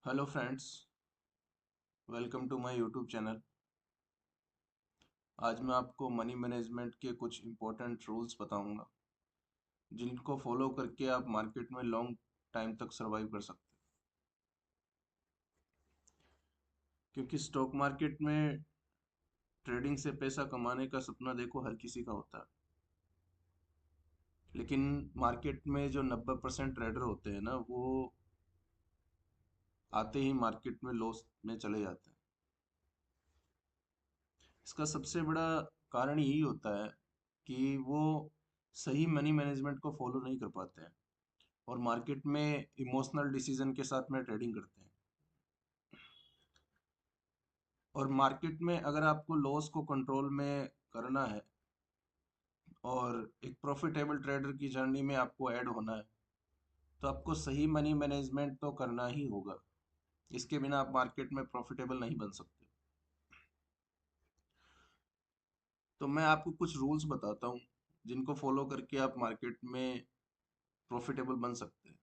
Hello friends, welcome to my YouTube channel. आज मैं आपको मनी मैनेजमेंट के कुछ इम्पोर्टेंट रूल्स बताऊंगा जिनको फॉलो करके आप मार्केट में लॉन्ग टाइम तक सरवाइव कर सकते हैं। क्योंकि स्टॉक मार्केट में ट्रेडिंग से पैसा कमाने का सपना देखो हर किसी का होता है, लेकिन मार्केट में जो 90% ट्रेडर होते हैं ना, वो आते ही मार्केट में लॉस में चले जाते हैं। इसका सबसे बड़ा कारण यही होता है कि वो सही मनी मैनेजमेंट को फॉलो नहीं कर पाते हैं और मार्केट में इमोशनल डिसीजन के साथ में ट्रेडिंग करते हैं। और मार्केट में अगर आपको लॉस को कंट्रोल में करना है और एक प्रॉफिटेबल ट्रेडर की जर्नी में आपको ऐड होना है, तो आपको सही मनी मैनेजमेंट तो करना ही होगा। इसके बिना आप मार्केट में प्रॉफिटेबल नहीं बन सकते। तो मैं आपको कुछ रूल्स बताता हूँ जिनको फॉलो करके आप मार्केट में प्रॉफिटेबल बन सकते हैं।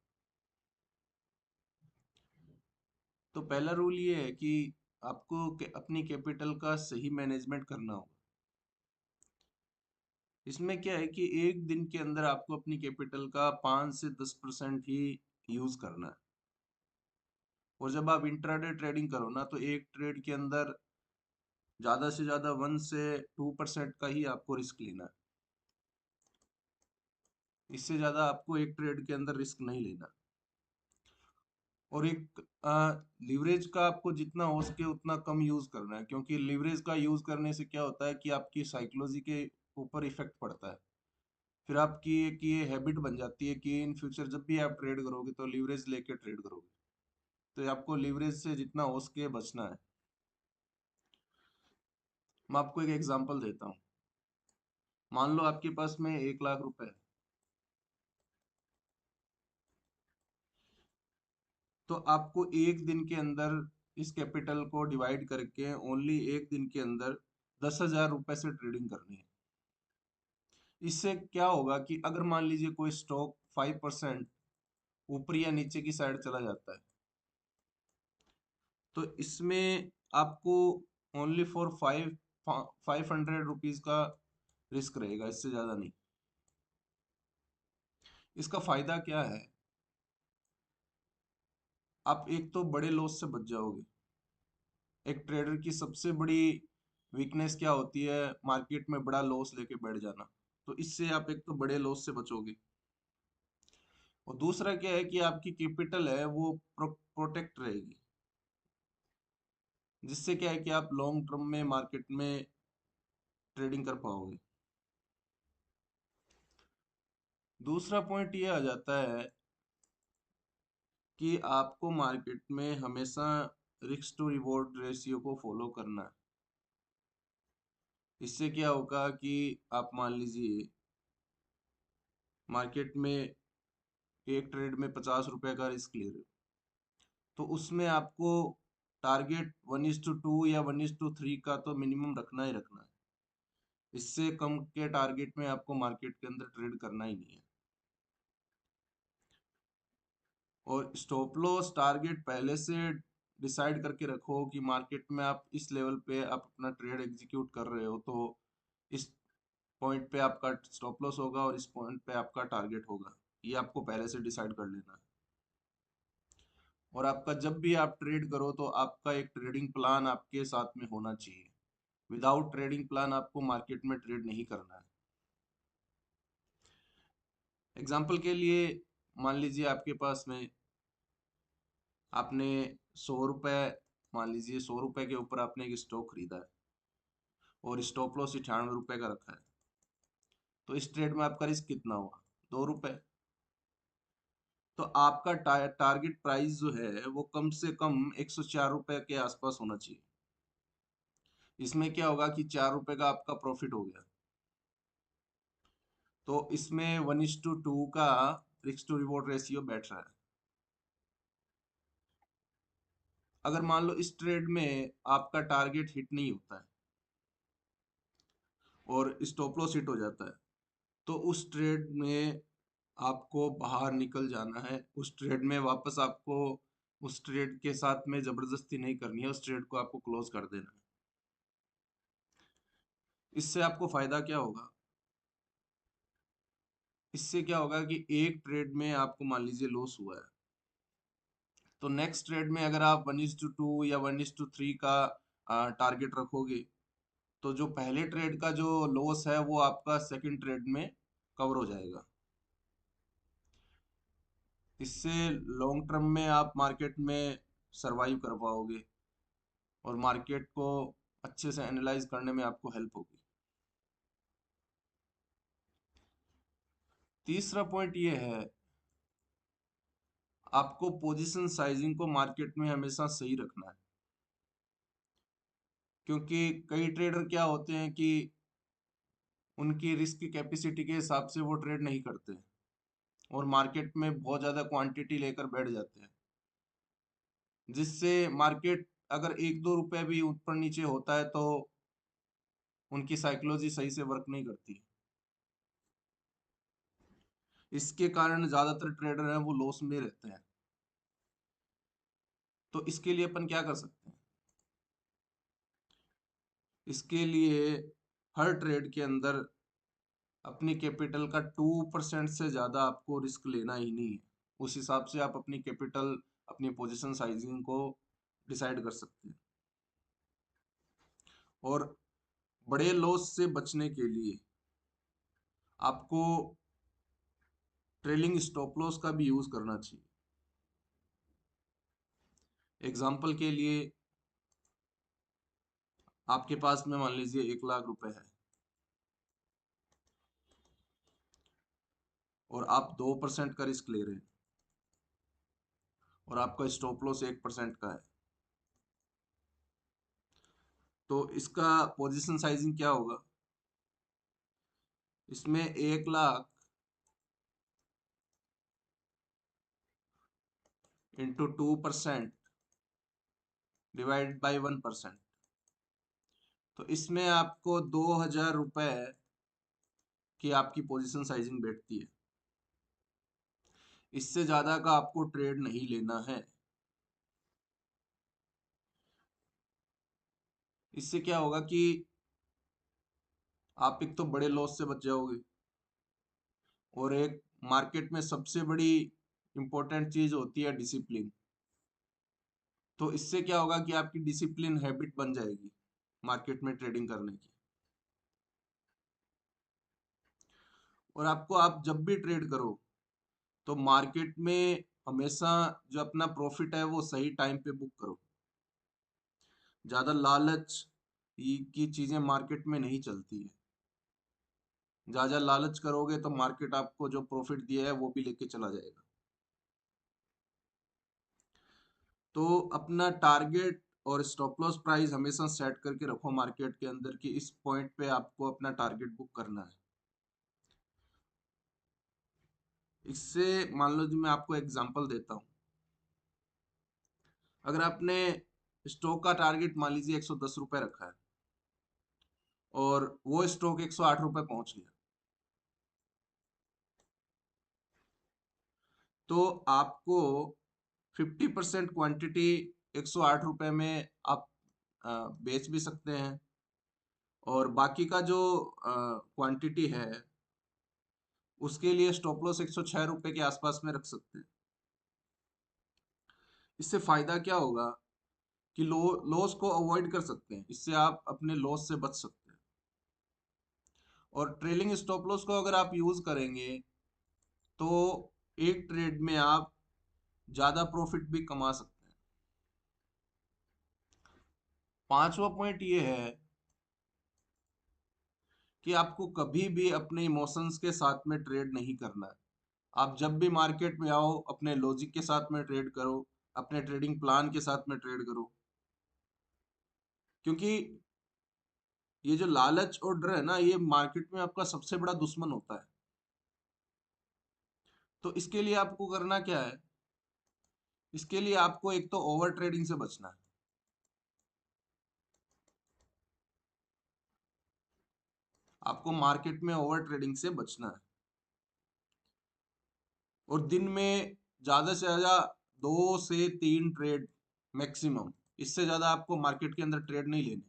तो पहला रूल ये है कि आपको अपनी कैपिटल का सही मैनेजमेंट करना होगा। इसमें क्या है कि एक दिन के अंदर आपको अपनी कैपिटल का 5 से 10% ही यूज करना है। और जब आप इंट्राडे ट्रेडिंग करो ना, तो एक ट्रेड के अंदर ज्यादा से ज्यादा 1 से 2% का ही आपको रिस्क लेना है। इससे ज्यादा आपको एक ट्रेड के अंदर रिस्क नहीं लेना। और एक लीवरेज का आपको जितना हो सके उतना कम यूज करना है, क्योंकि लीवरेज का यूज करने से क्या होता है कि आपकी साइकोलॉजी के ऊपर इफेक्ट पड़ता है। फिर आपकी एक ये हैबिट बन जाती है कि इन फ्यूचर जब भी आप ट्रेड करोगे तो लीवरेज लेके ट्रेड करोगे। तो आपको लीवरेज से जितना हो सके बचना है। मैं आपको एक एग्जांपल देता हूँ। मान लो आपके पास में 1 लाख रुपए है। तो आपको एक दिन के अंदर इस कैपिटल को डिवाइड करके ओनली एक दिन के अंदर 10,000 रुपए से ट्रेडिंग करनी है। इससे क्या होगा कि अगर मान लीजिए कोई स्टॉक 5% ऊपर या नीचे की साइड चला जाता है, तो इसमें आपको ओनली फॉर 500 रुपीज का रिस्क रहेगा, इससे ज्यादा नहीं। इसका फायदा क्या है? आप एक तो बड़े लॉस से बच जाओगे। एक ट्रेडर की सबसे बड़ी वीकनेस क्या होती है? मार्केट में बड़ा लॉस लेके बैठ जाना। तो इससे आप एक तो बड़े लॉस से बचोगे। और दूसरा क्या है कि आपकी कैपिटल है वो प्रोटेक्ट रहेगी। जिससे क्या है कि आप लॉन्ग टर्म में मार्केट में ट्रेडिंग कर पाओगे। दूसरा पॉइंट ये आ जाता है कि आपको मार्केट में हमेशा रिस्क टू रिवॉर्ड रेशियो को फॉलो करना है। इससे क्या होगा कि आप मान लीजिए मार्केट में एक ट्रेड में 50 रुपए का रिस्क ले रहे हो, तो उसमें आपको टारगेट 1:2 या 1:3 का तो मिनिमम रखना ही रखना है। इससे कम के टारगेट में आपको मार्केट के अंदर ट्रेड करना ही नहीं है। और स्टॉप लॉस टारगेट पहले से डिसाइड करके रखो कि मार्केट में आप इस लेवल पे आप अपना ट्रेड एग्जीक्यूट कर रहे हो, तो इस पॉइंट पे आपका स्टॉप लॉस होगा और इस पॉइंट पे आपका टारगेट होगा। ये आपको पहले से डिसाइड कर लेना है। और आपका जब भी आप ट्रेड करो तो आपका एक ट्रेडिंग प्लान आपके साथ में होना चाहिए। विदाउट ट्रेडिंग प्लान आपको मार्केट में ट्रेड नहीं करना है। एग्जाम्पल के लिए मान लीजिए आपके पास में आपने 100 रुपए, मान लीजिए 100 रुपए के ऊपर आपने एक स्टॉक खरीदा है और स्टॉप लॉस 98 रुपए का रखा है। तो इस ट्रेड में आपका रिस्क कितना हुआ? 2 रुपए। तो आपका टारगेट प्राइस जो है वो कम से कम 104 रुपए के आसपास होना चाहिए। इसमें क्या होगा कि 4 रुपए का आपका प्रॉफिट हो गया। तो इसमें 1:2 का रिस्क टू रिवॉर्ड रेशियो बैठ रहा है। अगर मान लो इस ट्रेड में आपका टारगेट हिट नहीं होता है और स्टॉप लॉस हिट हो जाता है, तो उस ट्रेड में आपको बाहर निकल जाना है। उस ट्रेड में वापस आपको उस ट्रेड के साथ में जबरदस्ती नहीं करनी है, उस ट्रेड को आपको क्लोज कर देना है। इससे आपको फायदा क्या होगा? इससे क्या होगा कि एक ट्रेड में आपको मान लीजिए लॉस हुआ है, तो नेक्स्ट ट्रेड में अगर आप 1:2 या 1:3 का टारगेट रखोगे, तो जो पहले ट्रेड का जो लॉस है वो आपका सेकंड ट्रेड में कवर हो जाएगा। इससे लॉन्ग टर्म में आप मार्केट में सरवाइव कर पाओगे और मार्केट को अच्छे से एनालाइज करने में आपको हेल्प होगी। तीसरा पॉइंट ये है, आपको पोजीशन साइजिंग को मार्केट में हमेशा सही रखना है। क्योंकि कई ट्रेडर क्या होते हैं कि उनकी रिस्क कैपेसिटी के हिसाब से वो ट्रेड नहीं करते और मार्केट में बहुत ज़्यादा क्वांटिटी लेकर बैठ जाते हैं, जिससे मार्केट अगर 1-2 रुपए भी ऊपर नीचे होता है तो उनकी साइकोलॉजी सही से वर्क नहीं करती। इसके कारण ज़्यादातर ट्रेडर हैं वो लॉस में रहते हैं। तो इसके लिए अपन क्या कर सकते हैं? इसके लिए हर ट्रेड के अंदर अपनी कैपिटल का 2% से ज़्यादा आपको रिस्क लेना ही नहीं है। उस हिसाब से आप अपनी कैपिटल, अपनी पोजीशन साइजिंग को डिसाइड कर सकते हैं। और बड़े लॉस से बचने के लिए आपको ट्रेलिंग स्टॉप लॉस का भी यूज़ करना चाहिए। एग्जाम्पल के लिए आपके पास में मान लीजिए 1 लाख रुपए है और आप 2% का रिस्क ले रहे हैं और आपका स्टॉप लॉस 1% का है, तो इसका पोजीशन साइजिंग क्या होगा? इसमें 1 लाख इंटू 2% डिवाइड बाई 1%, तो इसमें आपको 2,000 रुपए की आपकी पोजीशन साइजिंग बैठती है। इससे ज्यादा का आपको ट्रेड नहीं लेना है। इससे क्या होगा कि आप एक तो बड़े लॉस से बच जाओगे और एक मार्केट में सबसे बड़ी इंपॉर्टेंट चीज होती है डिसिप्लिन। तो इससे क्या होगा कि आपकी डिसिप्लिन हैबिट बन जाएगी मार्केट में ट्रेडिंग करने की। और आपको, आप जब भी ट्रेड करो तो मार्केट में हमेशा जो अपना प्रॉफिट है वो सही टाइम पे बुक करो। ज्यादा लालच की चीजें मार्केट में नहीं चलती है। ज्यादा लालच करोगे तो मार्केट आपको जो प्रॉफिट दिया है वो भी लेके चला जाएगा। तो अपना टारगेट और स्टॉप लॉस प्राइस हमेशा सेट करके रखो मार्केट के अंदर कि इस पॉइंट पे आपको अपना टारगेट बुक करना है। इससे मान लो, जो मैं आपको एग्जांपल देता हूँ, अगर आपने स्टॉक का टारगेट मान लीजिए 110 रुपए रखा है और वो स्टॉक 108 रुपए पहुंच गया, तो आपको 50% क्वांटिटी 108 रुपए में आप बेच भी सकते हैं और बाकी का जो क्वांटिटी है उसके लिए स्टॉप लॉस 106 रुपए के आसपास में रख सकते हैं। इससे फायदा क्या होगा कि लॉस को अवॉइड कर सकते हैं, इससे आप अपने लॉस से बच सकते हैं। और ट्रेलिंग स्टॉप लॉस को अगर आप यूज करेंगे तो एक ट्रेड में आप ज्यादा प्रॉफिट भी कमा सकते हैं। पांचवा पॉइंट ये है कि आपको कभी भी अपने इमोशंस के साथ में ट्रेड नहीं करना है। आप जब भी मार्केट में आओ अपने लॉजिक के साथ में ट्रेड करो, अपने ट्रेडिंग प्लान के साथ में ट्रेड करो। क्योंकि ये जो लालच और डर है ना, ये मार्केट में आपका सबसे बड़ा दुश्मन होता है। तो इसके लिए आपको करना क्या है? इसके लिए आपको एक तो ओवर ट्रेडिंग से बचना है। आपको मार्केट में ओवर ट्रेडिंग से बचना है और दिन में ज्यादा से ज्यादा 2 से 3 ट्रेड मैक्सिमम, इससे ज्यादा आपको मार्केट के अंदर ट्रेड नहीं लेने।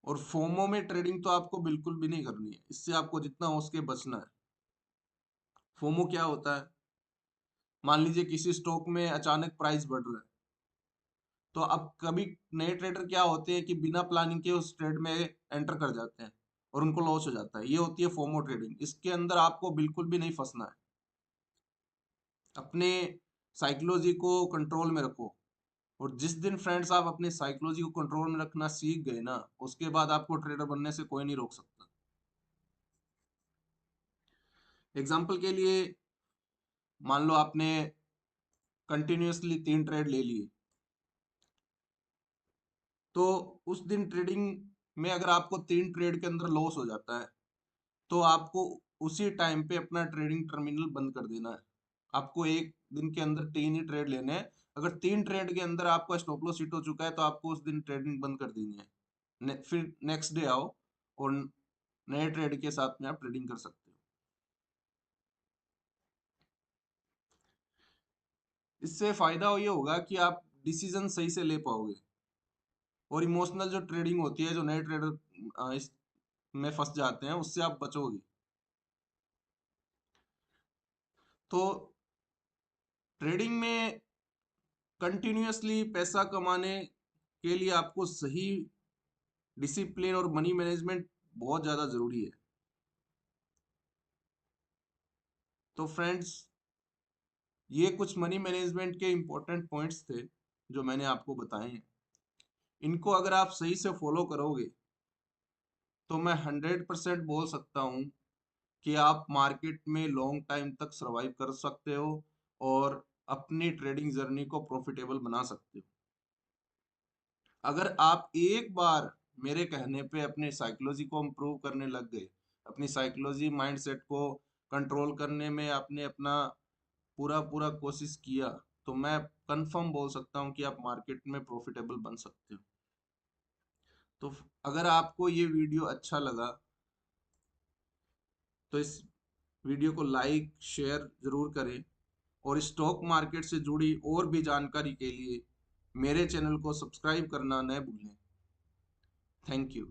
और फोमो में ट्रेडिंग तो आपको बिल्कुल भी नहीं करनी है, इससे आपको जितना हो सके बचना है। फोमो क्या होता है? मान लीजिए किसी स्टॉक में अचानक प्राइस बढ़ रहा है, तो अब कभी नए ट्रेडर क्या होते हैं कि बिना प्लानिंग के उस ट्रेड में एंटर कर जाते हैं और उनको लॉस हो जाता है। ये होती है फोमो ट्रेडिंग। इसके अंदर आपको बिल्कुल भी नहीं फंसना है। अपने साइकोलॉजी को कंट्रोल में रखो। और जिस दिन फ्रेंड्स आप अपने साइकोलॉजी को कंट्रोल में रखना सीख गए ना, उसके बाद आपको ट्रेडर बनने से कोई नहीं रोक सकता। एग्जाम्पल के लिए, मान लो आपने कंटिन्यूअसली 3 ट्रेड ले लिए, तो उस दिन ट्रेडिंग में अगर आपको 3 ट्रेड के अंदर लॉस हो जाता है, तो आपको उसी टाइम पे अपना ट्रेडिंग टर्मिनल बंद कर देना है। आपको एक दिन के अंदर 3 ही ट्रेड लेने हैं। अगर 3 ट्रेड के अंदर आपका स्टॉप लॉस हिट हो चुका है, तो आपको उस दिन ट्रेडिंग बंद कर देनी है। फिर नेक्स्ट डे आओ और नए ट्रेड के साथ में आप ट्रेडिंग कर सकते हो। इससे फायदा ये होगा कि आप डिसीजन सही से ले पाओगे। और इमोशनल जो ट्रेडिंग होती है, जो नए ट्रेडर इस में फंस जाते हैं, उससे आप बचोगे। तो ट्रेडिंग में कंटिन्यूअसली पैसा कमाने के लिए आपको सही डिसिप्लिन और मनी मैनेजमेंट बहुत ज़्यादा ज़रूरी है। तो फ्रेंड्स, ये कुछ मनी मैनेजमेंट के इम्पोर्टेंट पॉइंट्स थे जो मैंने आपको बताए हैं। इनको अगर आप सही से फॉलो करोगे, तो मैं 100% बोल सकता हूँ कि आप मार्केट में लॉन्ग टाइम तक सरवाइव कर सकते हो और अपनी ट्रेडिंग जर्नी को प्रॉफिटेबल बना सकते हो। अगर आप एक बार मेरे कहने पे अपने साइकोलॉजी को इम्प्रूव करने लग गए, अपनी साइकोलॉजी माइंडसेट को कंट्रोल करने में आपने अपना पूरा पूरा कोशिश किया, तो मैं कंफर्म बोल सकता हूँ कि आप मार्केट में प्रॉफिटेबल बन सकते हो। तो अगर आपको ये वीडियो अच्छा लगा, तो इस वीडियो को लाइक शेयर जरूर करें। और स्टॉक मार्केट से जुड़ी और भी जानकारी के लिए मेरे चैनल को सब्सक्राइब करना न भूलें। Thank you.